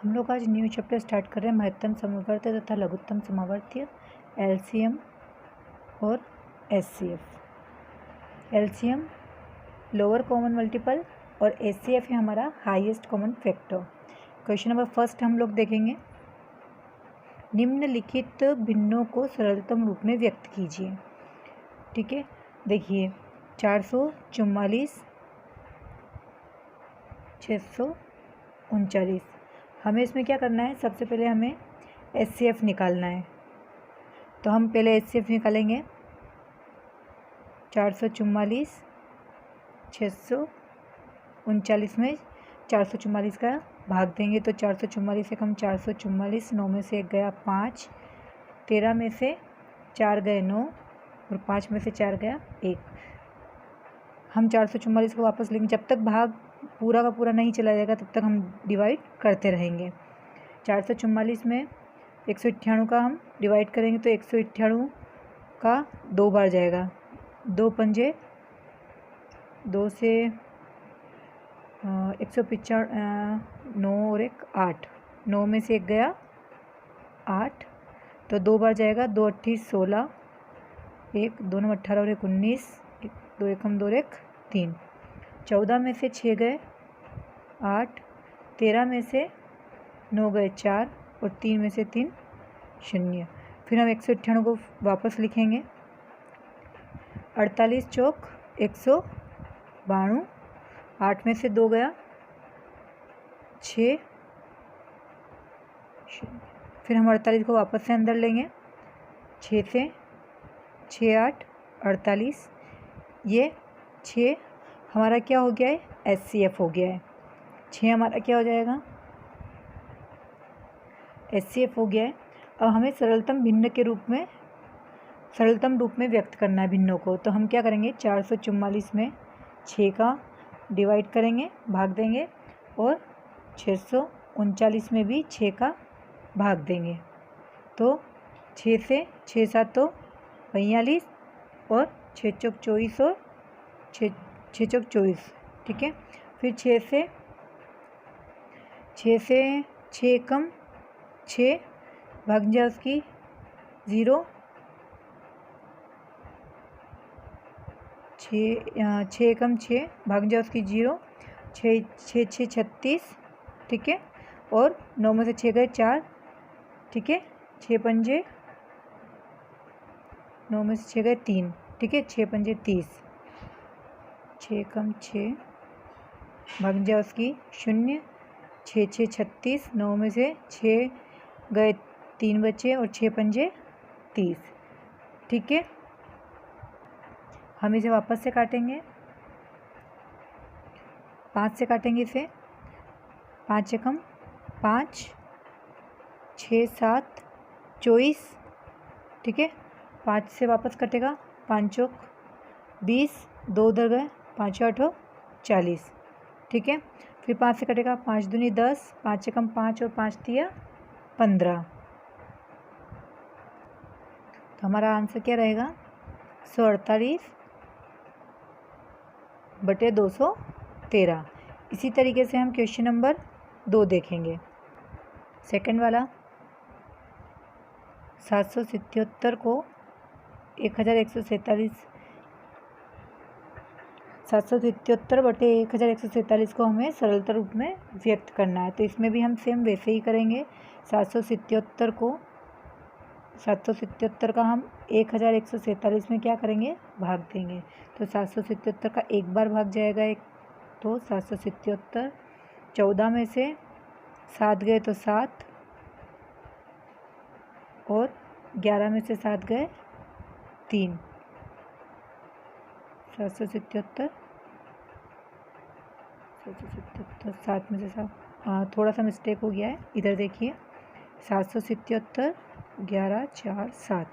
हम लोग आज न्यू चैप्टर स्टार्ट कर रहे हैं महत्तम समवर्ती तथा लघुत्तम समवर्ती, एलसीएम और HCF. LCM lower common multiple और एचसीएफ है हमारा highest common factor. Question number first हम लोग देखेंगे, निम्नलिखित भिन्नों को सरलतम रूप में व्यक्त कीजिए। ठीक है, देखिए 444, 639। हमें इसमें क्या करना है, सबसे पहले हमें एचसीएफ निकालना है। तो हम पहले एचसीएफ निकालेंगे। 444, 639 में 444 का भाग देंगे तो 444 से कम 444, 9 में से 1 गया 5, 13 में से 4 गए 9 और 5 में से 4 गया 1। हम 444 को वापस लेंगे, जब तक भाग पूरा का पूरा नहीं चला जाएगा तब तक हम डिवाइड करते रहेंगे। 444 में 198 का हम डिवाइड करेंगे तो 198 का 2 बार जाएगा, 2 पंजे 2 से 195, 9 और 1 8, 9 में से 1 गया 8 तो 2 बार जाएगा, 2 8 16, 1 2 9 18 और 1 19, 2 1 2 1 3, 14 में से 6 गए 8, 13 में से 9 गए 4 और 3 में से 3 0। फिर हम 198 को वापस लिखेंगे। 48 चौक 192, 8 में से 2 गया 6 0। फिर हम 48 को वापस से अंदर लेंगे, 6 से 6 8 48। ये 6 हमारा क्या हो गया है, एचसीएफ हो गया है। 6 हमारा क्या हो जाएगा, एचसीएफ हो गया है। अब हमें सरलतम भिन्न के रूप में, सरलतम रूप में व्यक्त करना है भिन्नों को। तो हम क्या करेंगे, 444 में 6 का डिवाइड करेंगे, भाग देंगे, और 639 में भी 6 का भाग देंगे। तो 6 से 6 7 तो 42 और 6 चौक 24 और 6 चौक 24। ठीक है, फिर 6 से 6 कम 6 भाग जाए उसकी 0, 6 कम 6 भाग जाए उसकी 0, 6 6 36। ठीक है, और 9 में से 6 गए 4। ठीक है, 6 पंजे 9 में से 6 गए 3। ठीक है, 6 पंजे 30, 6 कम 6 भाग जाए उसकी 0, 6 6 36, 9 में से 6 गए 3 बचे और 6 पंजे 30। ठीक है, हम इसे वापस से काटेंगे, 5 से काटेंगे इसे, 5 से कम 5, 6 7 24। ठीक है, 5 से वापस कटेगा, 5 चौक 20, 2 उधर गए, 5 8 40। ठीक है, फिर 5 से कटेगा, 5 दूनी 10, 5 से कम 5 और 5 दिया 15। तो हमारा आंसर क्या रहेगा, 148 बटे 213। इसी तरीके से हम क्वेश्चन नंबर 2 देखेंगे। सेकंड वाला, 777 को 1147, 777 बटे 1147 को हमें सरलता रूप में व्यक्त करना है। तो इसमें भी हम सेम वैसे ही करेंगे। 777 का हम 1147 में क्या करेंगे, भाग देंगे। तो 777 का एक बार भाग जाएगा एक, तो 777, 14 में से 7 गए तो 7 और 11 में से 7 गए 3। 777 7 में से 7, थोड़ा सा मिस्टेक हो गया है, इधर देखिए। 777 11 4 7,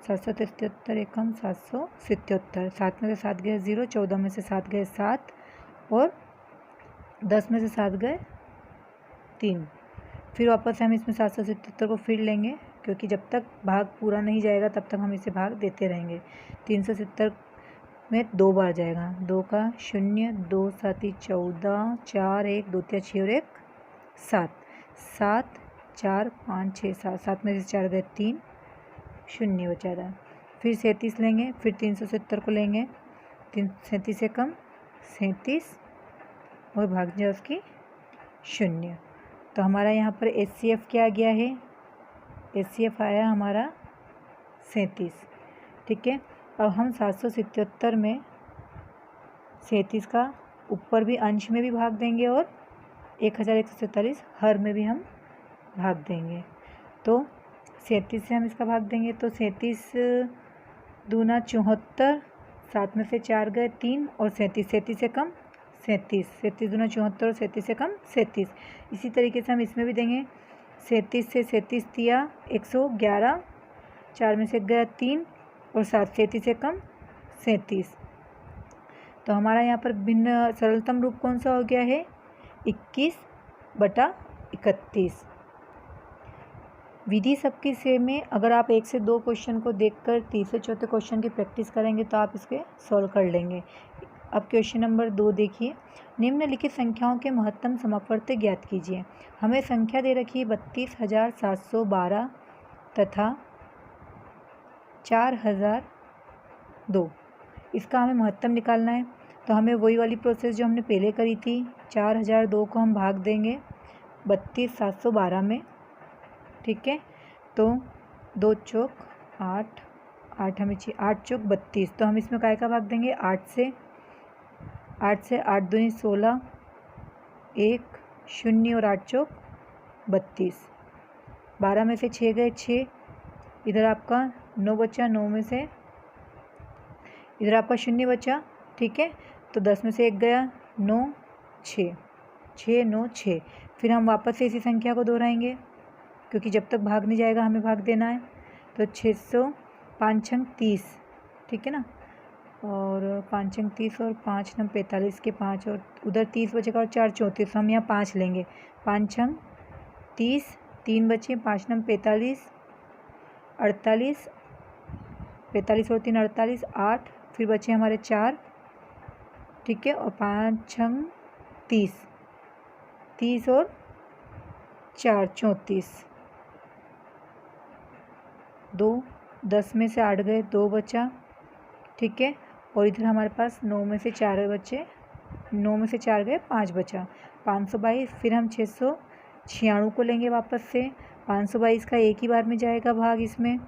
777 एकम 777, 7 में से 7 गए 0, 14 में से 7 गए 7 और 10 में से 7 गए 3। फिर वापस से हम इसमें 777 को फिर लेंगे, क्योंकि जब तक भाग पूरा नहीं जाएगा तब तक हम इसे भाग देते रहेंगे। 370 में 2 बार जाएगा, 2 का 0, 2 7 14, 4 1 2 3 6 और 1 7, 7, 4, 5, 6, 7, 7 में से 4 गए 3, 0 बचा रहा। फिर 37 लेंगे, फिर 370 को लेंगे, 37 से कम 37 और भाग जाए उसकी 0। तो हमारा यहाँ पर HCF क्या आ गया है, HCF आया हमारा 37। ठीक है, अब हम 777 में 37 का ऊपर भी अंश में भी भाग देंगे और 1147 हर में भी हम भाग देंगे। तो 37 से हम इसका भाग देंगे तो 37 दूना 74, 7 में से 4 गए 3 और 37 से कम 37 दूना 74 और 37 से कम 37। इसी तरीके से हम इसमें भी देंगे 37 से 37 दिया 111, 4 में से गया 3 और 37 से कम 37। तो हमारा यहाँ पर भिन्न सरलतम रूप कौन सा हो गया है, 21/31। विधि सबकी सेम में अगर आप 1 से 2 क्वेश्चन को देखकर तीसरे चौथे क्वेश्चन की प्रैक्टिस करेंगे तो आप इसके सॉल्व कर लेंगे। अब क्वेश्चन नंबर 2 देखिए, निम्नलिखित संख्याओं के महत्तम समापवर्त्य ज्ञात कीजिए। हमें संख्या दे रखी है 32,712 तथा 4,002। इसका हमें महत्तम निकालना है। तो हमें वही वाली प्रोसेस जो हमने पहले करी थी, 4,002 को हम भाग देंगे 32,712 में। ठीक है, तो 2 चौक 8, 8 हमें चाहिए, 8 चौक 32। तो हम इसमें काय का भाग देंगे 8 से 8 दूनी 16, 1 0 और 8 चौक 32। 12 में से 6 गए 6, इधर आपका 9 बचा, 9 में से इधर आपका 0 बचा। ठीक है, तो 10 में से 1 गया 9, 6, 6 9 6। फिर हम वापस से इसी संख्या को दोहराएंगे क्योंकि जब तक भाग नहीं जाएगा हमें भाग देना है। तो 605 छंग 30, ठीक है ना, और 5 छंग 30 और 5 9 45 के 5 और उधर 30 बचेगा और 4 34। हम यहाँ 5 लेंगे, 5 छंग 30, 3 बचे, 5 9 45, 48, 45 और 3 48, 8, फिर बचे हमारे 4। ठीक है, और 5 छंग 30, 30 और 4 34, 2, 10 में से 8 गए 2 बचा। ठीक है, और इधर हमारे पास 9 में से 4 बचे, 9 में से 4 गए 5 बचा, 522। फिर हम 696 को लेंगे वापस से, 522 का एक ही बार में जाएगा भाग इसमें,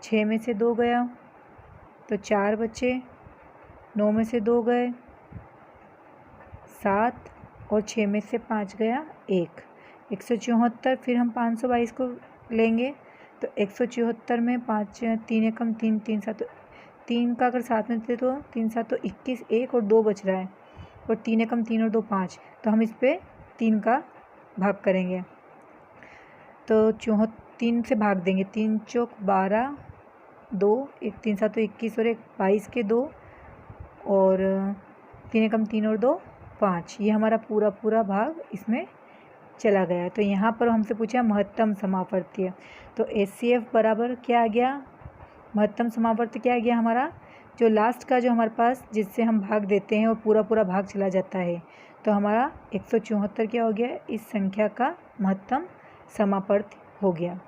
6 में से 2 गया तो 4 बचे, 9 में से 2 गए 7 और 6 में से 5 गया 1, 174। फिर हम 522 को लेंगे तो 174 में 5 3 एकम 3 3 7, 3 का अगर साथ में थे तो 3 7 तो 21, 1 और 2 बच रहा है, और 3 एकम 3 और 2 5। तो हम इस पर 3 का भाग करेंगे तो 3 से भाग देंगे, 3 चौक 12, 2, 1 3 7 तो 21 और 1 22 के 2, और 3 एकम 3 और 2 5। ये हमारा पूरा भाग इसमें चला गया। तो यहाँ पर हमसे पूछा महत्तम समापवर्त्य, तो HCF बराबर क्या आ गया, महत्तम समापवर्त्य क्या आ गया हमारा, जो लास्ट का जो हमारे पास जिससे हम भाग देते हैं और पूरा भाग चला जाता है। तो हमारा 174 क्या हो गया, इस संख्या का महत्तम समापवर्त्य हो गया।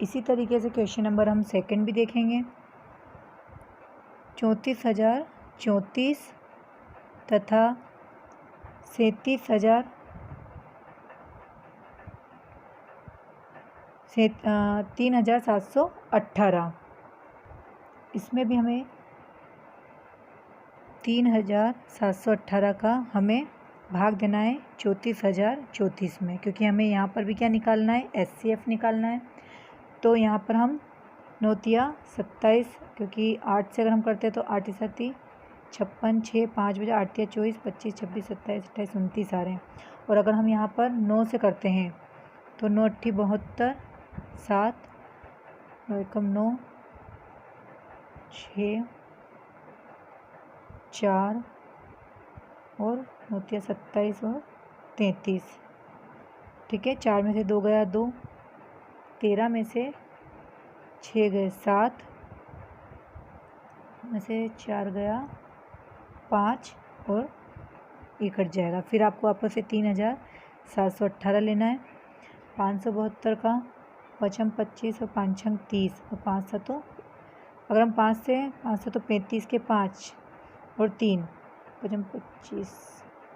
इसी तरीके से क्वेश्चन नंबर हम सेकंड भी देखेंगे। 34,034 तथा 3,718। इसमें भी हमें 3,718 का हमें भाग देना है 34,034 में, क्योंकि हमें यहाँ पर भी क्या निकालना है, HCF निकालना है। तो यहाँ पर हम 9 तिया 27, क्योंकि 8 से अगर हम करते हैं तो 8 7 56, 6 5 बजे, 8 तिया 24, 25 26 27 28 29 आ रहे हैं। और अगर हम यहाँ पर 9 से करते हैं तो 9 8 72, 7 9 एकम 9, 6 4 और 9 तिया 27 और 33। ठीक है, 4 में से 2 गया 2, 13 में से 6 गए 7, में से 4 गया 5 और 1 कट जाएगा। फिर आपको वापस से 3,000 718 लेना है। 572 का 5 25 और 5 30 और 5 7 अगर हम 5 से तो 35 के 5 और 3 5 25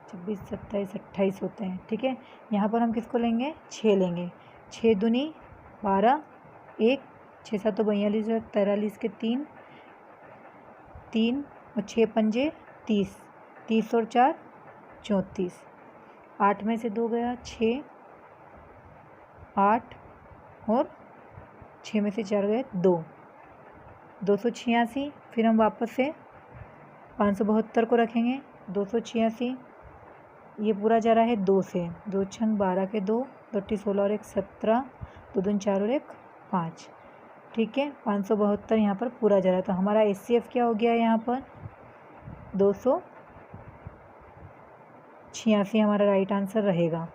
26 27 28 होते हैं। ठीक है, यहाँ पर हम किसको लेंगे? 6 लेंगे। 6 दूनी 12, 1 6 7 42 और 43 के 3 3 और 6 पंजे 30, 30 और 4 34। 8 में से 2 गया 6, 8 और 6 में से 4 गए 2, 286। फिर हम वापस से 572 को रखेंगे। 286 ये पूरा जा रहा है 2 से, 2 छंग 12 के 2, 2 16 और 1 17, 2 दूनी 4 और 1 5। ठीक है, 572 यहाँ पर पूरा जा रहा है। तो हमारा HCF क्या हो गया यहाँ पर? 286 हमारा राइट आंसर रहेगा।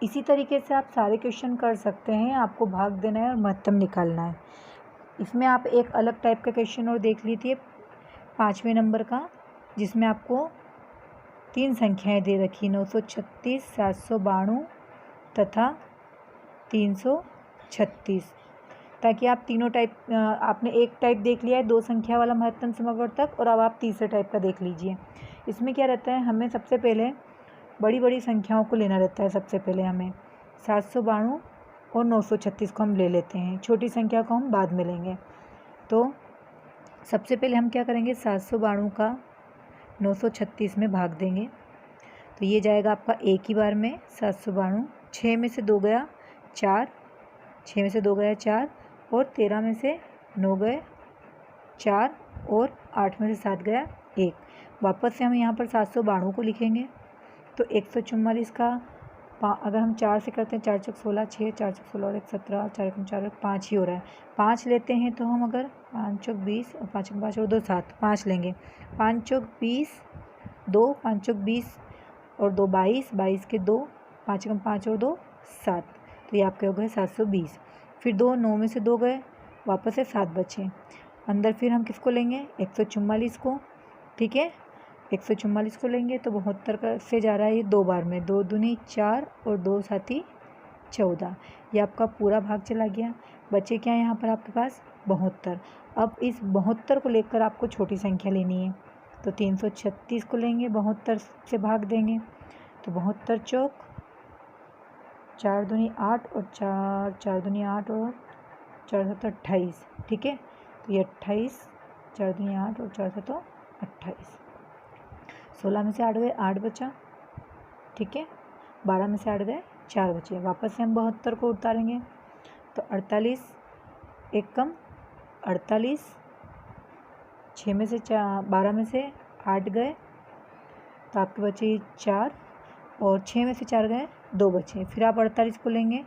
इसी तरीके से आप सारे क्वेश्चन कर सकते हैं। आपको भाग देना है और महत्तम निकालना है। इसमें आप एक अलग टाइप का क्वेश्चन और देख लीजिए 5वें नंबर का, जिसमें आपको 3 संख्याएं दे रखी 936, 792 तथा 336, ताकि आप तीनों टाइप आपने एक टाइप देख लिया है 2 संख्या वाला महत्तम समावर्तक, और अब आप तीसरे टाइप का देख लीजिए। इसमें क्या रहता है, हमें सबसे पहले बड़ी बड़ी संख्याओं को लेना रहता है। सबसे पहले हमें 792 और 936 को हम ले लेते हैं, छोटी संख्या को हम बाद में लेंगे। तो सबसे पहले हम क्या करेंगे, 792 का 936 में भाग देंगे। तो ये जाएगा आपका एक ही बार में 792। 6 में से 2 गया 4, 6 में से 2 गया 4, और 13 में से 9 गए 4, और 8 में से 7 गया 1। वापस से हम यहाँ पर 792 को लिखेंगे। तो 144 का अगर हम 4 से करते हैं, 4 चौक 16, 6 4 चौक 16 और 1 17, 4 1 4 5 ही हो रहा है। 5 लेते हैं तो हम अगर 5 चौक 20 और 5 5 और 2 7, 5 लेंगे। 5 चौक 20, 2 5 चौक 20 और 2 22, 22 के 2, 5 कम 5 और 2 7। तो ये आपके हो गए 720। फिर 2 9 में से 2 गए, वापस से 7 बचे। अंदर फिर हम किसको लेंगे, 144 को। ठीक है, 144 को लेंगे तो 72 का से जा रहा है ये 2 बार में, 2 दूनी 4 और 2 साथी 14। ये आपका पूरा भाग चला गया। बचे क्या यहाँ पर आपके पास, 72। अब इस 72 को लेकर आपको छोटी संख्या लेनी है। तो 336 को लेंगे, 72 से भाग देंगे। तो 72 चौक 4 दूनी 8 और 4 दूनी 8 और 4 7 28। ठीक है, तो ये 28, 4 दूनी 8 और 4 7 28। 16 में से 8 गए 8 बचा। ठीक है, 12 में से 8 गए 4 बचे। वापस से हम 72 को उतारेंगे। तो 48, 1 कम 48, 6 में से 12 में से 8 गए तो आपके बचे 4, और 6 में से 4 गए 2 बचे। फिर आप 48 को लेंगे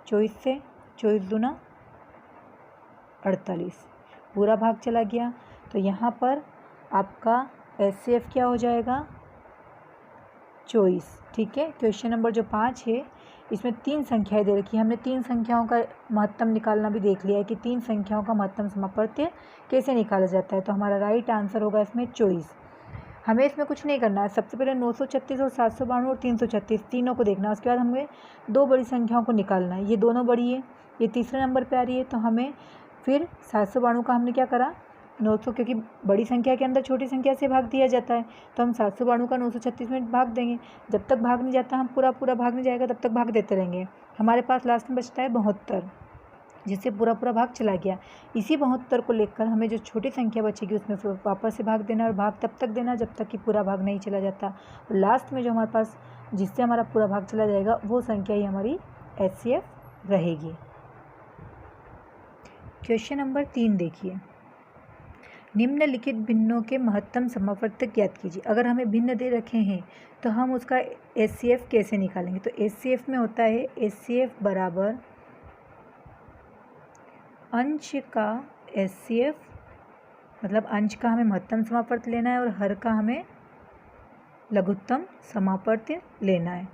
24 से, 24 दूना 48, पूरा भाग चला गया। तो यहाँ पर आपका HCF क्या हो जाएगा, 24। ठीक है, क्वेश्चन नंबर जो 5 है इसमें 3 संख्याएं दे रखी है। हमने 3 संख्याओं का महत्तम निकालना भी देख लिया है कि 3 संख्याओं का महत्तम समापत्ति कैसे निकाला जाता है। तो हमारा राइट आंसर होगा इसमें 24। हमें इसमें कुछ नहीं करना है। सबसे पहले 936 और 792 और 336 तीनों को देखना है। उसके बाद हमें 2 बड़ी संख्याओं को निकालना है। ये दोनों बड़ी है, ये तीसरे नंबर पर आ रही है। तो हमें फिर 792 का हमने क्या करा, 900, क्योंकि बड़ी संख्या के अंदर छोटी संख्या से भाग दिया जाता है, तो हम 792 का 936 में भाग देंगे। जब तक भाग नहीं जाता, हम पूरा भाग नहीं जाएगा तब तक भाग देते रहेंगे। हमारे पास लास्ट में बचता है 72, जिससे पूरा भाग चला गया। इसी 72 को लेकर हमें जो छोटी संख्या बचेगी उसमें फिर वापस से भाग देना, और भाग तब तक देना जब तक कि पूरा भाग नहीं चला जाता। और लास्ट में जो हमारे पास जिससे हमारा पूरा भाग चला जाएगा वो संख्या ही हमारी HCF रहेगी। क्वेश्चन नंबर 3 देखिए, निम्नलिखित भिन्नों के महत्तम समावर्तक ज्ञात कीजिए। अगर हमें भिन्न दे रखे हैं तो हम उसका HCF कैसे निकालेंगे। तो HCF में होता है HCF बराबर अंश का HCF, मतलब अंश का हमें महत्तम समावर्त लेना है और हर का हमें लघुत्तम समावर्त लेना है।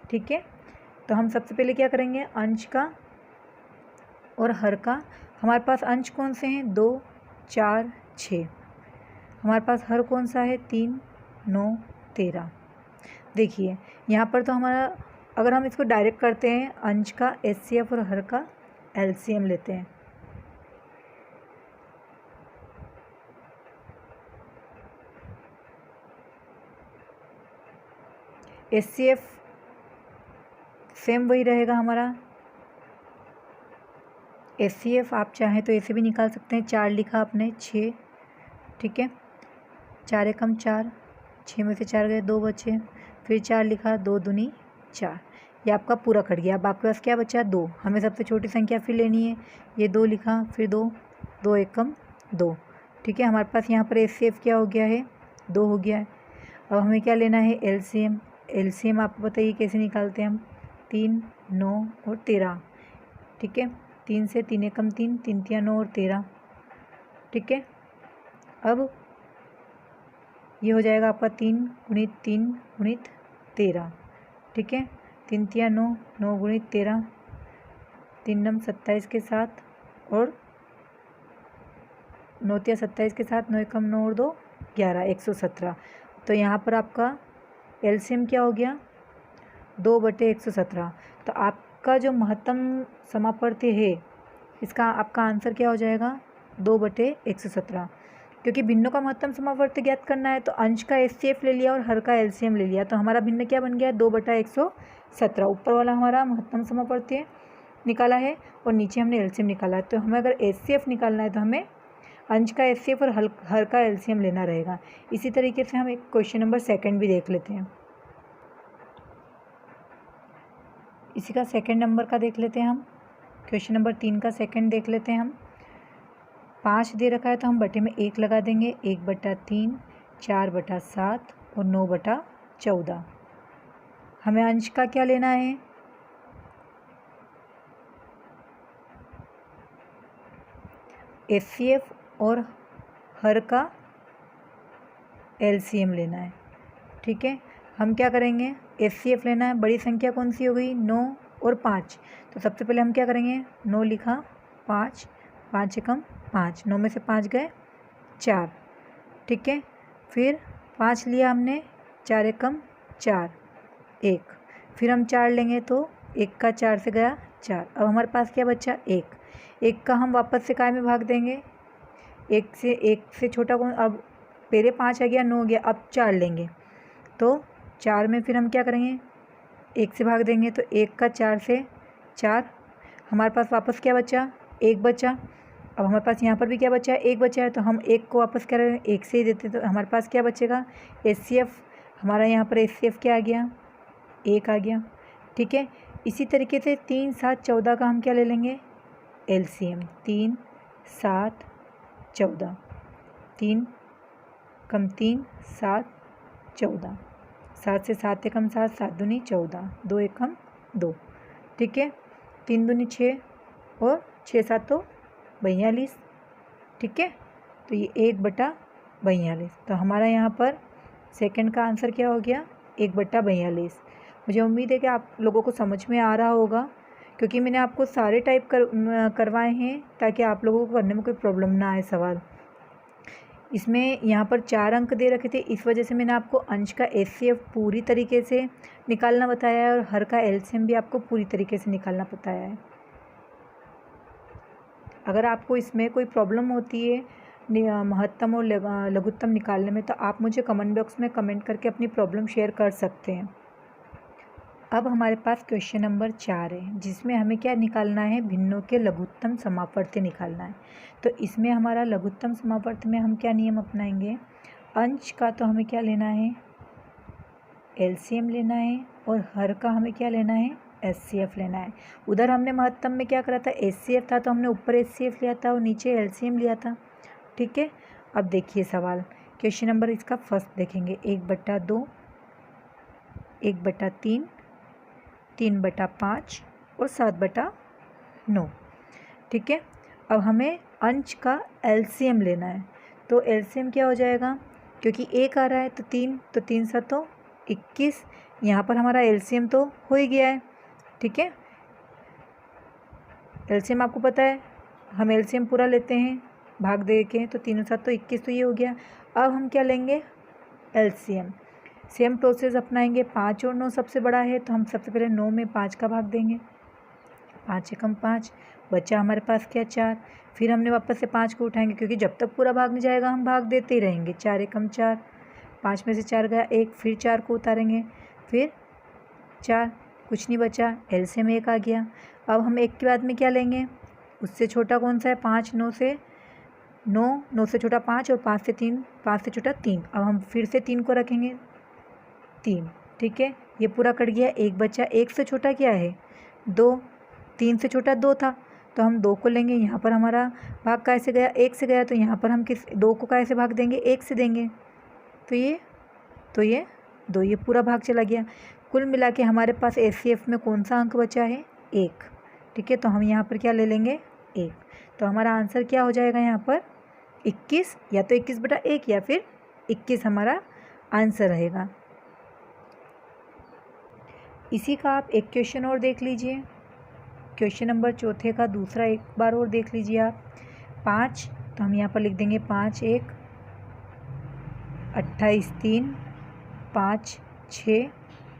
ठीक है, तो हम सबसे पहले क्या करेंगे, अंश का और हर का। हमारे पास अंश कौन से हैं, 2 4 6। हमारे पास हर कौन सा है, 3 9 13। देखिए यहाँ पर तो हमारा, अगर हम इसको डायरेक्ट करते हैं, अंश का HCF और हर का LCM लेते हैं। HCF सेम वही रहेगा हमारा। HCF आप चाहें तो ऐसे भी निकाल सकते हैं। 4 लिखा आपने, 6, ठीक है, 4 एकम 4, 6 में से 4 गए, 2 बचे, फिर 4 लिखा, 2 दूनी 4, ये आपका पूरा कट गया। अब आपके पास क्या बचा, 2। हमें सबसे छोटी संख्या फिर लेनी है, ये 2 लिखा, फिर 2, 2 एकम 2, ठीक है। हमारे पास यहाँ पर HCF क्या हो गया है, 2 हो गया है। अब हमें क्या लेना है, LCM। LCM आपको बताइए कैसे निकालते हैं हम, 3, 9 और 13, ठीक है। 3 से 3 एकम 3, 3 तिया 9 और 13, ठीक है। अब ये हो जाएगा आपका 3 गुणित 3 गुणित 13, ठीक है। 3 तिया 9, 9 गुणित 13, 3 नम 27 के साथ, और 9 तिया 27 के साथ, 9 एकम 9 और 2 11, 117। तो यहाँ पर आपका LCM क्या हो गया, 2/117। तो आपका जो महत्तम समापवर्ती है, इसका आपका आंसर क्या हो जाएगा, 2/117। क्योंकि भिन्नों का महत्तम समापवर्ती ज्ञात करना है, तो अंश का HCF ले लिया और हर का LCM ले लिया, तो हमारा भिन्न क्या बन गया, 2/117। ऊपर वाला हमारा महत्तम समापवर्ती निकाला है और नीचे हमने LCM निकाला है। तो हमें अगर HCF निकालना है तो हमें अंश का HCF और हर का LCM लेना रहेगा। इसी तरीके से हम एक क्वेश्चन नंबर 2 भी देख लेते हैं। इसी का सेकंड नंबर का देख लेते हैं हम। क्वेश्चन नंबर 3 का सेकंड देख लेते हैं हम। 5 दे रखा है तो हम बटे में 1 लगा देंगे, 1/3, 4/7 और 9/14। हमें अंश का क्या लेना है, HCF और हर का LCM लेना है, ठीक है। हम क्या करेंगे, HCF लेना है, बड़ी संख्या कौन सी हो गई, 9 और 5। तो सबसे पहले हम क्या करेंगे, 9 लिखा, 5, 5 एकम 5, 9 में से 5 गए 4, ठीक है। फिर 5 लिया हमने, 4 एकम 4, 1, फिर हम 4 लेंगे तो 1 का 4 से गया 4। अब हमारे पास क्या बचा, 1 का हम वापस से काय में भाग देंगे, 1 से छोटा कौन, अब पहले 5 आ गया, 9 हो गया, अब 4 लेंगे तो 4 में फिर हम क्या करेंगे, 1 से भाग देंगे, तो 1 का 4 से 4, हमारे पास वापस क्या बचा, 1 बचा। अब हमारे पास यहाँ पर भी क्या बचा है, 1 बचा है, तो हम 1 को वापस क्या करें, 1 से ही देते, तो हमारे पास क्या बचेगा, HCF। हमारा यहाँ पर HCF क्या आ गया, 1 आ गया, ठीक है। इसी तरीके से 3, 7, 14 का हम क्या ले लेंगे, LCM। 3, 7, 14, 3 कम 3, 7, 14, 7 से 7 एकम 7, 7 दूनी 14, 2 एकम 2, ठीक है। 3 दूनी 6 और 6 7 तो 42, ठीक है। तो ये 1/42। तो हमारा यहाँ पर सेकंड का आंसर क्या हो गया, 1/42। मुझे उम्मीद है कि आप लोगों को समझ में आ रहा होगा, क्योंकि मैंने आपको सारे टाइप करवाए हैं ताकि आप लोगों को करने में कोई प्रॉब्लम ना आए सवाल। इसमें यहाँ पर 4 अंक दे रखे थे, इस वजह से मैंने आपको अंश का HCF पूरी तरीके से निकालना बताया है और हर का LCM भी आपको पूरी तरीके से निकालना बताया है। अगर आपको इसमें कोई प्रॉब्लम होती है महत्तम और लघुत्तम निकालने में, तो आप मुझे कमेंट बॉक्स में कमेंट करके अपनी प्रॉब्लम शेयर कर सकते हैं। अब हमारे पास क्वेश्चन नंबर 4 है, जिसमें हमें क्या निकालना है, भिन्नों के लघुत्तम समापवर्ती निकालना है। तो इसमें हमारा लघुत्तम समापवर्ती में हम क्या नियम अपनाएंगे, अंश का तो हमें क्या लेना है, LCM लेना है, और हर का हमें क्या लेना है, HCF लेना है। उधर हमने महत्तम में क्या करा था, HCF था, तो हमने ऊपर HCF लिया था और नीचे LCM लिया था, ठीक है। अब देखिए सवाल, क्वेश्चन नंबर इसका फर्स्ट देखेंगे, 1/2, 1/3, 3/5 और 7/9, ठीक है। अब हमें अंश का LCM लेना है, तो LCM क्या हो जाएगा, क्योंकि 1 आ रहा है तो 3, तो 3 7 21। यहाँ पर हमारा LCM तो हो ही गया है, ठीक है। LCM आपको पता है, हम LCM पूरा लेते हैं भाग दे के, तो 3 7 21, तो ये हो गया। अब हम क्या लेंगे, LCM। सेम प्रोसेस अपनाएंगे। 5 और 9 सबसे बड़ा है तो हम सबसे पहले 9 में 5 का भाग देंगे। 5 एकम 5, बचा हमारे पास क्या 4। फिर हमने वापस से 5 को उठाएंगे क्योंकि जब तक पूरा भाग नहीं जाएगा हम भाग देते ही रहेंगे। 4 एकम 4, 5 में से 4 गया 1, फिर 4 को उतारेंगे, फिर 4, कुछ नहीं बचा, एलसीएम 1 आ गया। अब हम 1 के बाद में क्या लेंगे, उससे छोटा कौन सा है 5, 9 से 9, 9 से छोटा 5 और 5 से 3, 5 से छोटा 3। अब हम फिर से 3 को रखेंगे 3, ठीक है, ये पूरा कट गया। 1 बचा, 1 से छोटा क्या है 2, 3 से छोटा 2 था तो हम 2 को लेंगे। यहाँ पर हमारा भाग कैसे गया 1 से गया, तो यहाँ पर हम किस 2 को कैसे भाग देंगे 1 से देंगे, तो ये 2, ये पूरा भाग चला गया। कुल मिला के हमारे पास एचसीएफ में कौन सा अंक बचा है 1, ठीक है, तो हम यहाँ पर क्या ले लेंगे 1। तो हमारा आंसर क्या हो जाएगा यहाँ पर 21, या तो 21/1 या फिर 21 हमारा आंसर रहेगा। इसी का आप एक क्वेश्चन और देख लीजिए, क्वेश्चन नंबर 4 का दूसरा एक बार और देख लीजिए आप। 5, तो हम यहाँ पर लिख देंगे 5 1, 28 3, 5 6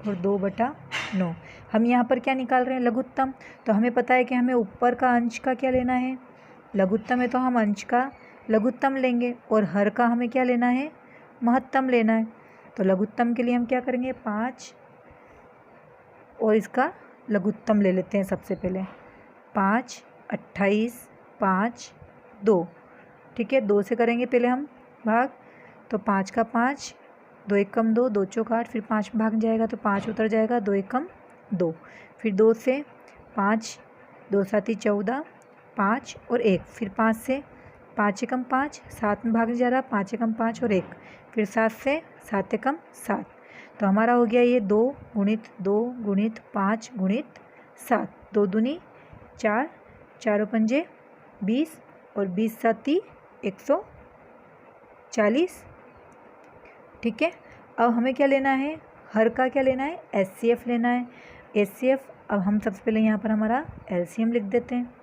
और 2/9। हम यहाँ पर क्या निकाल रहे हैं लघुत्तम, तो हमें पता है कि हमें ऊपर का अंश का क्या लेना है, लघुत्तम है तो हम अंश का लघुत्तम लेंगे, और हर का हमें क्या लेना है महत्तम लेना है। तो लघुत्तम के लिए हम क्या करेंगे 5 और इसका लघुत्तम ले लेते हैं सबसे पहले। 5 28 5 2, ठीक है, 2 से करेंगे पहले हम भाग, तो 5 का 5, 2 एकम 2, 2 चौक 8, फिर 5 भाग जाएगा तो 5 उतर जाएगा, 2 एकम 2, फिर 2 से 5, 2 साथी 14, 5 और 1, फिर 5 से 5 एकम 5, 7 में भाग जा रहा, 5 एकम 5 और 1, फिर 7 से 7 एकम 7, तो हमारा हो गया ये 2 गुणित 2 गुणित 5 गुणित 7, 2 दूनी 4, 4 पंजे 20 और 20 साथी 140, ठीक है। अब हमें क्या लेना है हर का क्या लेना है एचसीएफ लेना है। एचसीएफ अब हम सबसे पहले यहाँ पर हमारा एलसीएम लिख देते हैं।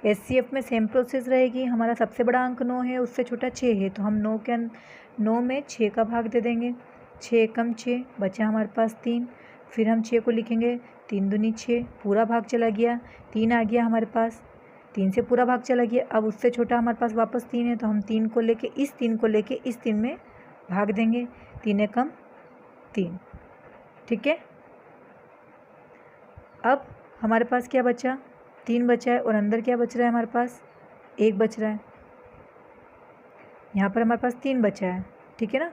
एचसीएफ में सेम प्रोसेस रहेगी, हमारा सबसे बड़ा अंक 9 है, उससे छोटा 6 है, तो हम 9 में 6 का भाग दे देंगे। 6 एकम 6, बचा हमारे पास 3, फिर हम 6 को लिखेंगे 3 दूनी 6, पूरा भाग चला गया, 3 आ गया हमारे पास, 3 से पूरा भाग चला गया। अब उससे छोटा हमारे पास वापस 3 है, तो हम 3 को लेके इस 3 में भाग देंगे, 3 एकम 3, ठीक है। अब हमारे पास क्या बचा 3 बचा है, और अंदर क्या बच रहा है हमारे पास 1 बच रहा है, यहाँ पर हमारे पास 3 बचा है, ठीक है ना।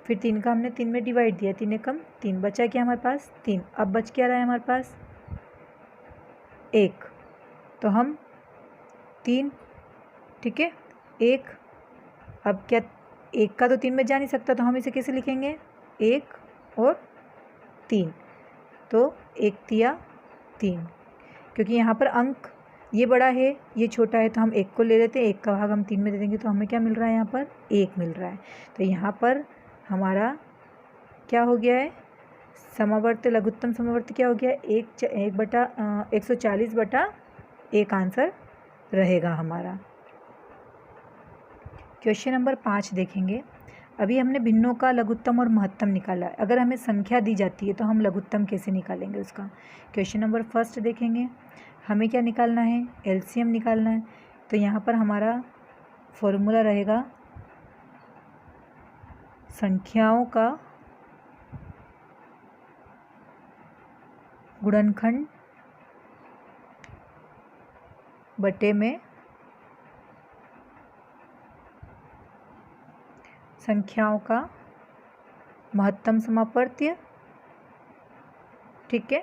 फिर 3 का हमने 3 में डिवाइड दिया, 3 एकम 3, बचा क्या हमारे पास 3। अब बच क्या रहा है हमारे पास 1, तो हम 3, ठीक है 1, अब क्या 1 का तो 3 में जा नहीं सकता, तो हम इसे कैसे लिखेंगे 1 और 3, तो 1 तिया 3, क्योंकि यहाँ पर अंक ये बड़ा है ये छोटा है, तो हम 1 को ले लेते हैं, 1 का भाग हम 3 में दे देंगे, तो हमें क्या मिल रहा है यहाँ पर 1 मिल रहा है। तो यहाँ पर हमारा क्या हो गया है समावर्त लघुत्तम समावर्त क्या हो गया 140/1 आंसर रहेगा हमारा। क्वेश्चन नंबर 5 देखेंगे। अभी हमने भिन्नों का लघुत्तम और महत्तम निकाला है। अगर हमें संख्या दी जाती है तो हम लघुत्तम कैसे निकालेंगे उसका। क्वेश्चन नंबर 1 देखेंगे। हमें क्या निकालना है एलसीएम निकालना है। तो यहाँ पर हमारा फॉर्मूला रहेगा संख्याओं का गुणनखंड बटे में संख्याओं का महत्तम समापर्त्य, ठीक है।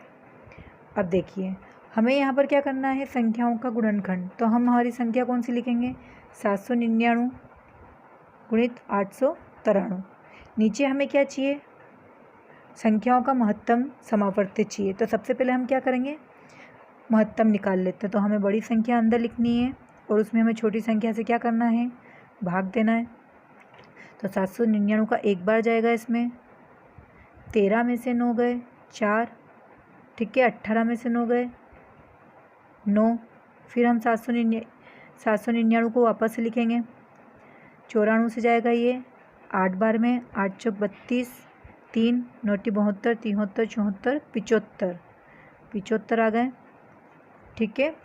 अब देखिए हमें यहाँ पर क्या करना है संख्याओं का गुणनखंड, तो हम हमारी संख्या कौन सी लिखेंगे 799 गुणित 893। नीचे हमें क्या चाहिए संख्याओं का महत्तम समावर्त्य चाहिए, तो सबसे पहले हम क्या करेंगे महत्तम निकाल लेते हैं। तो हमें बड़ी संख्या अंदर लिखनी है और उसमें हमें छोटी संख्या से क्या करना है भाग देना है। तो 799 का एक बार जाएगा इसमें, 13 में से 9 गए 4, ठीक है, 18 में से 9 गए 9, फिर हम 799 को वापस से लिखेंगे, 94 से जाएगा ये 8 बार में, 8 चौक 32, 3 नौटी 72, 73, 74, 75, 75 आ गए। ठीक है,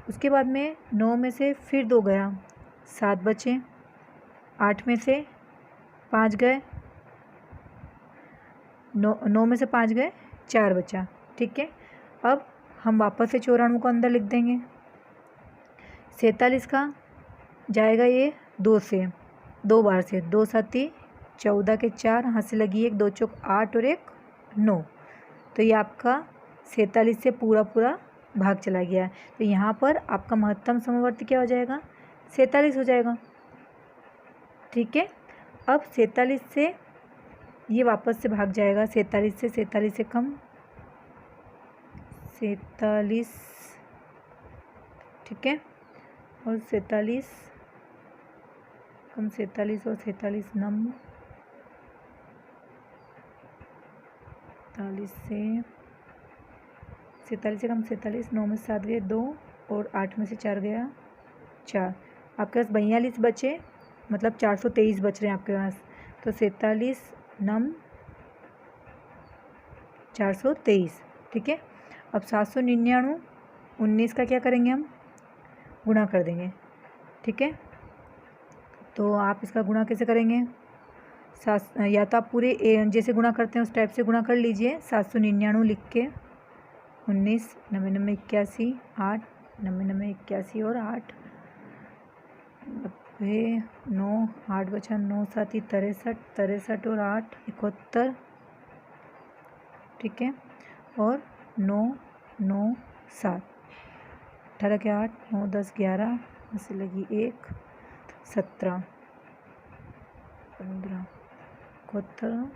उसके बाद में 9 में से फिर 2 गया, 7 बचे। 8 में से 5 गए, 9 में से 5 गए, 4 बचा। ठीक है, अब हम वापस से 94 को अंदर लिख देंगे। 47 का जाएगा ये 2 से, 2 बार से, 2 7 14 के 4, हाथ से लगी 1, 2 चौक 8 और 1 9। तो ये आपका 47 से पूरा भाग चला गया है। तो यहाँ पर आपका महत्तम समवर्ती क्या हो जाएगा? 47 हो जाएगा। ठीक है, अब 47 से ये वापस से भाग जाएगा, 47 से कम 47। ठीक है, और 47 कम 47 और 47 नम 47 से कम 47, 9 में से 7 गए 2 और 8 में से 4 गया 4। आपके पास 42 बचे, मतलब 423 बच रहे हैं आपके पास। तो 47 नम 423। ठीक है, अब 799 19 का क्या करेंगे हम? गुणा कर देंगे। ठीक है, तो आप इसका गुणा कैसे करेंगे? या तो आप पूरे जैसे गुणा करते हैं उस टाइप से गुणा कर लीजिए। 799 लिख के 19 9 9 81 8 9 9 81 और 8 90 9 8 बचा 9 7 63 63 और 8 71। ठीक है, और 9 9 7 18 के 8 9 10 11 ऐसे लगी 1 17 15 71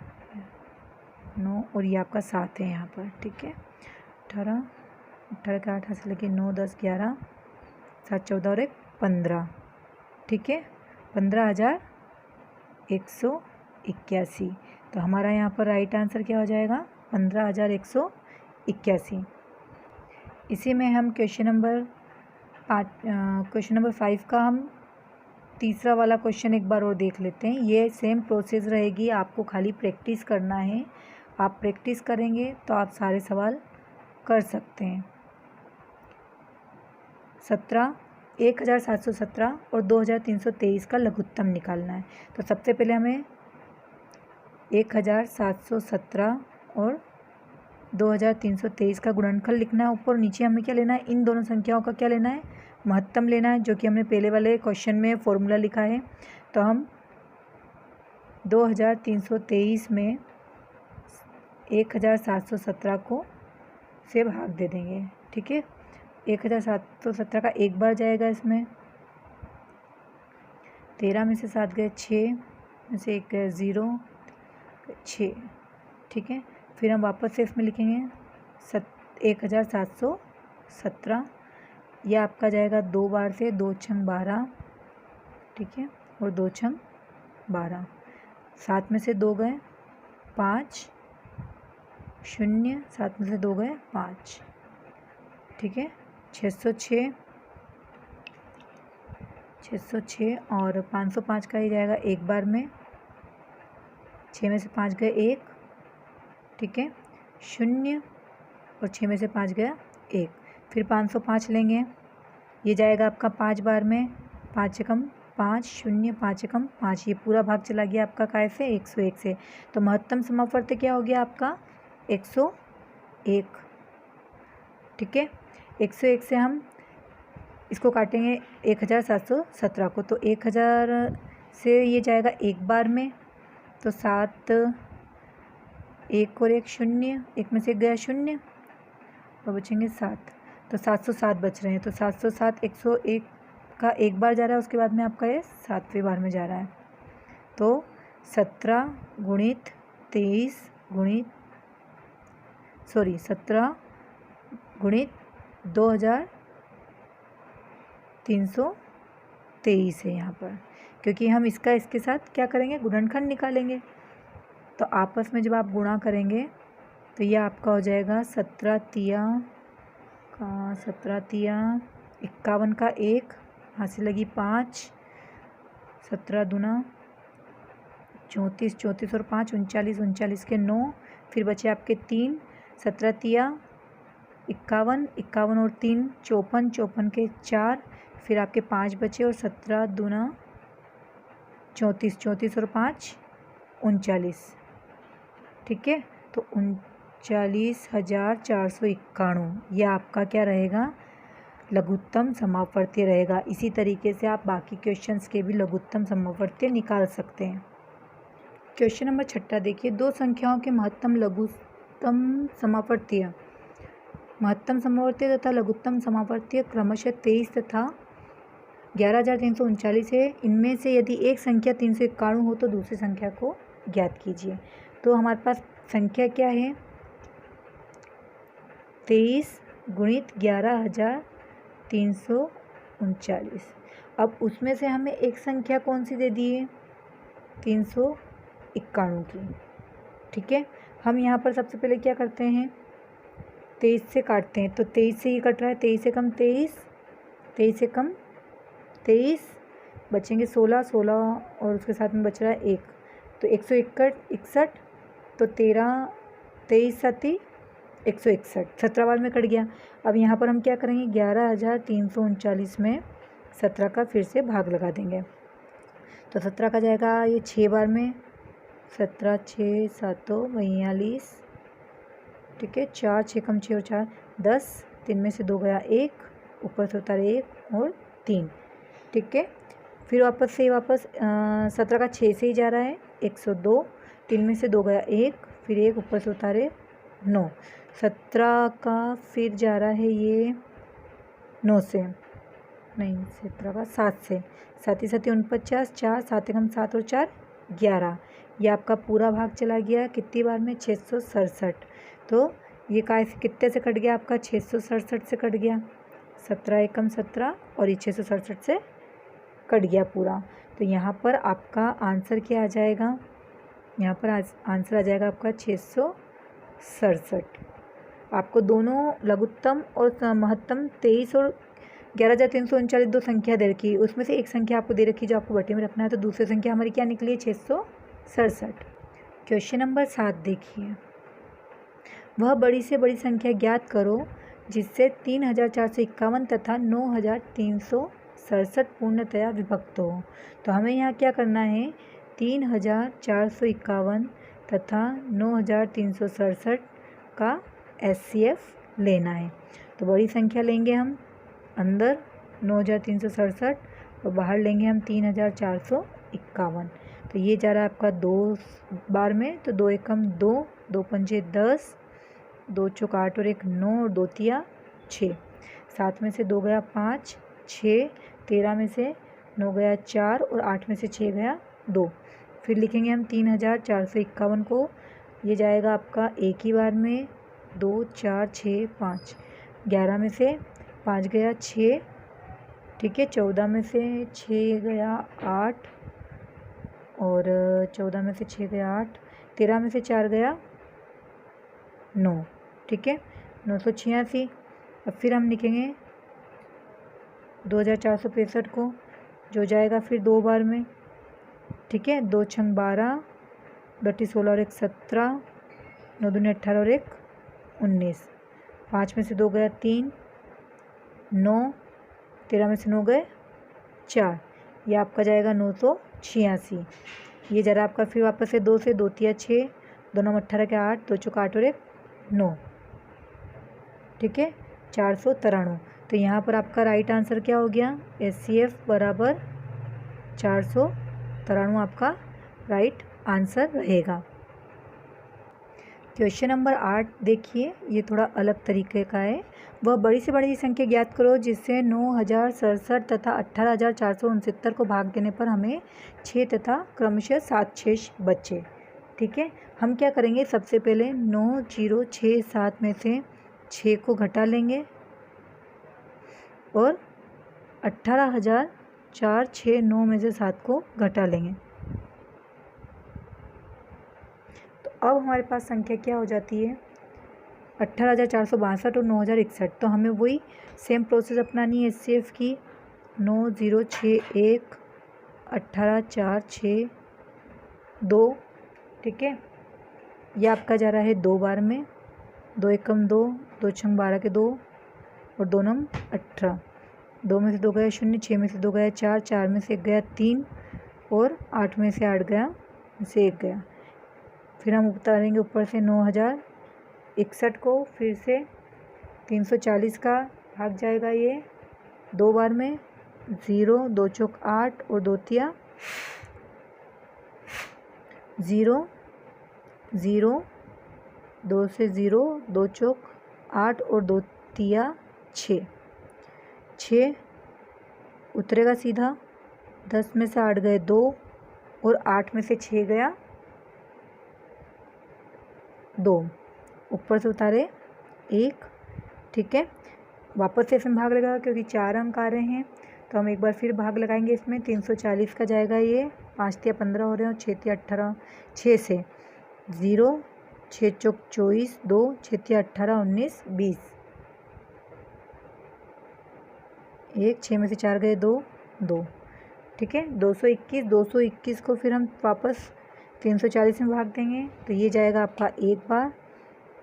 9 और ये आपका 7 है यहाँ पर। ठीक है, 18 के 8 से लगे 9 10 11 7 14 और 1 15। ठीक है, 15,181। तो हमारा यहाँ पर राइट आंसर क्या हो जाएगा? 15,181। इसी में हम क्वेश्चन नंबर 5 का हम तीसरा वाला क्वेश्चन एक बार और देख लेते हैं। ये सेम प्रोसेस रहेगी, आपको खाली प्रैक्टिस करना है। आप प्रैक्टिस करेंगे तो आप सारे सवाल कर सकते हैं। 17,1717 और 2,323 का लघुत्तम निकालना है। तो सबसे पहले हमें 1,717 और 2,323 का गुणनफल लिखना है। ऊपर नीचे हमें क्या लेना है? इन दोनों संख्याओं का क्या लेना है? महत्तम लेना है, जो कि हमने पहले वाले क्वेश्चन में फॉर्मूला लिखा है। तो हम 2,323 में 1,717 को से भाग दे देंगे। ठीक है, 1,717 का एक बार जाएगा इसमें, 13 में से 7 गए 6 में से 1 गए 0 6। ठीक है, फिर हम वापस से इसमें लिखेंगे 1,717। यह आपका जाएगा 2 बार से, 2 छंग 12। ठीक है, और 2 छंग 12। 7 में से 2 गए 5 0, 7 में से 2 गए 5। ठीक है, 606 और 505 का ही जाएगा एक बार में, 6 में से 5 गए 1। ठीक है, 0 और 6 में से 5 गया 1। फिर 505 लेंगे, ये जाएगा आपका 5 बार में, 5 एकम 5 0 5 एकम 5। ये पूरा भाग चला गया आपका काय से? 101 से। तो महत्तम समवर्त क्या हो गया आपका? 101। ठीक है, 101 से हम इसको काटेंगे 1,717 को। तो 1,000 से ये जाएगा एक बार में, तो 7 1 और 1 0, 1 में से गया 0 और बचेंगे 7। तो 707 बच रहे हैं। तो 707 101 का एक बार जा रहा है, उसके बाद में आपका ये 7वें बार में जा रहा है। तो 17 गुणित 2,323 है यहाँ पर, क्योंकि हम इसके साथ क्या करेंगे? गुणनखंड निकालेंगे। तो आपस में जब आप गुणा करेंगे तो यह आपका हो जाएगा 17 तिया 51 का 1, हाथ से लगी 5, 17 दूना 34, 34 और 5 39, 39 के 9, फिर बचे आपके 3, 17 तिया 51, 51 और 3 54, 54 के 4, फिर आपके 5 बचे और 17 दूना 34, 34 और 5 39। ठीक है, तो 39,491 यह आपका क्या रहेगा, लघुत्तम समापवर्तीय रहेगा। इसी तरीके से आप बाकी क्वेश्चंस के भी लघुत्तम समापवर्तीय निकाल सकते हैं। क्वेश्चन नंबर 6 देखिए, दो संख्याओं के महत्तम लघुत्तम समापवर्तीय तथा लघुत्तम समापवर्तीय क्रमशः 23 तथा 11,339 है। इनमें से यदि एक संख्या 391 हो तो दूसरी संख्या को ज्ञात कीजिए। तो हमारे पास संख्या क्या है, 23 गुणित 11,339। अब उसमें से हमें एक संख्या कौन सी दे दी है, 391 की। ठीक है, हम यहाँ पर सबसे पहले क्या करते हैं, 23 से काटते हैं। तो 23 से ही कट रहा है, 23 से कम 23, 23 से कम 23, बचेंगे 16, 16 और उसके साथ में बच रहा है 1, तो 161, तो 13, 23 साथी 161, 17 बार में कट गया। अब यहाँ पर हम क्या करेंगे, 11,339 में 17 का फिर से भाग लगा देंगे। तो 17 का जाएगा ये 6 बार में, 17 6 7 42। ठीक है, 4 6 कम 6 और 4 10, 3 में से 2 गया 1, ऊपर से उतारे 1 और 3। ठीक है, फिर वापस 17 का 6 से ही जा रहा है 102, 3 में से 2 गया 1, फिर 1 ऊपर से उतारे 9। 17 का फिर जा रहा है ये 9 से, नहीं 17 का 7 से, 7 ही 7 49, 4 7 कम 7 और 4 11। ये आपका पूरा भाग चला गया कितनी बार में, 667। तो ये कितने से कट गया आपका, 667 से कट गया, 17 एकम 17 और ये 667 से कट गया पूरा। तो यहाँ पर आपका आंसर क्या आ जाएगा, यहाँ पर आंसर आ जाएगा आपका 667। आपको दोनों लघुत्तम और महत्तम 23 और 11,339 दो संख्या दे रखी है, उसमें से एक संख्या आपको दे रखी है जो आपको बटे में रखना है। तो दूसरी संख्या हमारी क्या निकली है, 667। क्वेश्चन नंबर 7 देखिए, वह बड़ी से बड़ी संख्या ज्ञात करो जिससे 3,451 तथा 9,367 पूर्णतया विभक्त हो। तो हमें यहाँ क्या करना है, 3,451 तथा 9,367 का HCF लेना है। तो बड़ी संख्या लेंगे हम अंदर 9,367 और बाहर लेंगे हम 3,451। तो ये जा रहा है आपका 2 बार में, तो 2 एकम 2, 2 पंजे 10, 2 चौक 8 और 1 9 और 2 तिया 6, 7 में से 2 गया 5, 6, 13 में से 9 गया 4 और 8 में से 6 गया 2। फिर लिखेंगे हम 3,451 को, ये जाएगा आपका एक ही बार में 2 4 6 5, 11 में से 5 गया 6। ठीक है, 14 में से 6 गया 8 और 14 में से 6 गया 8, 13 में से 4 गया 9। ठीक है, 986। अब फिर हम लिखेंगे 2,465 को, जो जाएगा फिर 2 बार में। ठीक है, 2 छंग 12, 2 16 और 1 17, 9 दूनी 18 और 1 19, 5 में से 2 गया 3, 9, 13 में से 9 गए 4, ये आपका जाएगा 986। ये जरा आपका फिर वापस से 2 से 2 तिया 6, 2 9 18 के 8, 2 चौक 8 और 1 9। ठीक है, 493। तो यहाँ पर आपका राइट आंसर क्या हो गया, HCF बराबर 493 आपका राइट आंसर रहेगा। क्वेश्चन नंबर 8 देखिए, ये थोड़ा अलग तरीके का है। वह बड़ी से बड़ी संख्या ज्ञात करो जिससे 9,067 तथा 18,469 को भाग देने पर हमें 6 तथा क्रमशः 7 शेष बचे। ठीक है, हम क्या करेंगे, सबसे पहले 9,067 में से 6 को घटा लेंगे और 18,469 में से 7 को घटा लेंगे। तो अब हमारे पास संख्या क्या हो जाती है, 18,462 और 9,061। तो हमें वही सेम प्रोसेस अपनानी है HCF की, 9,061 18,462 2, ठीक है। ये आपका जा रहा है 2 बार में, 2 एकम 2, 2 छंग 12 के 2 और 2 नम 18। 2 में से 2 गया 0, 6 में से 2 गया 4, 4 में से 1 गया 3 और 8 में से 8 गया, से 1 गया। फिर हम उतारेंगे ऊपर से 9061 को, फिर से 340 का भाग जाएगा ये 2 बार में, 0, 2 चौक 8 और 2 तिया 0, 0, 2 से 0, 2 चौक 8 और 2 तिया 6, 6 उतरेगा सीधा। 10 में से 8 गए 2 और 8 में से 6 गया 2, ऊपर से उतारे 1, ठीक है। वापस से इसमें भाग लगाएगा क्योंकि 4 अंक आ रहे हैं, तो हम एक बार फिर भाग लगाएंगे इसमें। 340 का जाएगा ये, 5 तिया 15 हो रहे हैं और 6 तिया 18, 6 से 0, 6 चौक 24, 2, 6 तिया 18, 19, 20, 1, 6 में से 4 गए 2, 2, ठीक है। 221 को फिर हम वापस 340 में भाग देंगे, तो ये जाएगा आपका एक बार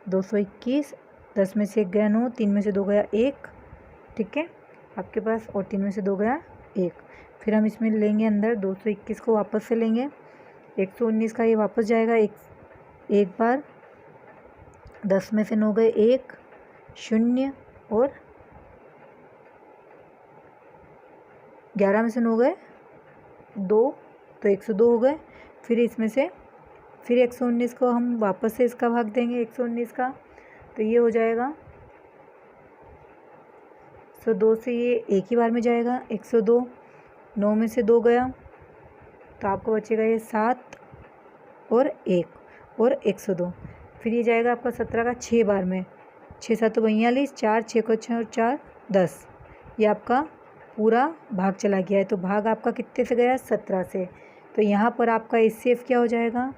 221, 10 में से 1 गया 9, 3 में से 2 गया 1, ठीक है आपके पास, और 3 में से 2 गया 1। फिर हम इसमें लेंगे अंदर 221 को वापस से लेंगे, 119 का ये वापस जाएगा एक बार, 10 में से 9 गए 1, 0 और 11 में से 9 गए 2, तो 102 हो गए। फिर इसमें से फिर 119 को हम वापस से इसका भाग देंगे 119 का, तो ये हो जाएगा 102 से ये एक ही बार में जाएगा 102, 9 में से 2 गया तो आपको बचेगा ये 7 और 1 और 102। फिर ये जाएगा आपका 17 का 6 बार में, 6 7 42, 4 6 को 6 और 4 10, ये आपका पूरा भाग चला गया है। तो भाग आपका कितने से गया? 17 से। तो यहाँ पर आपका HCF क्या हो जाएगा?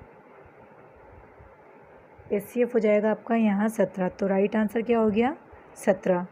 HCF हो जाएगा आपका यहाँ 17। तो राइट आंसर क्या हो गया? 17।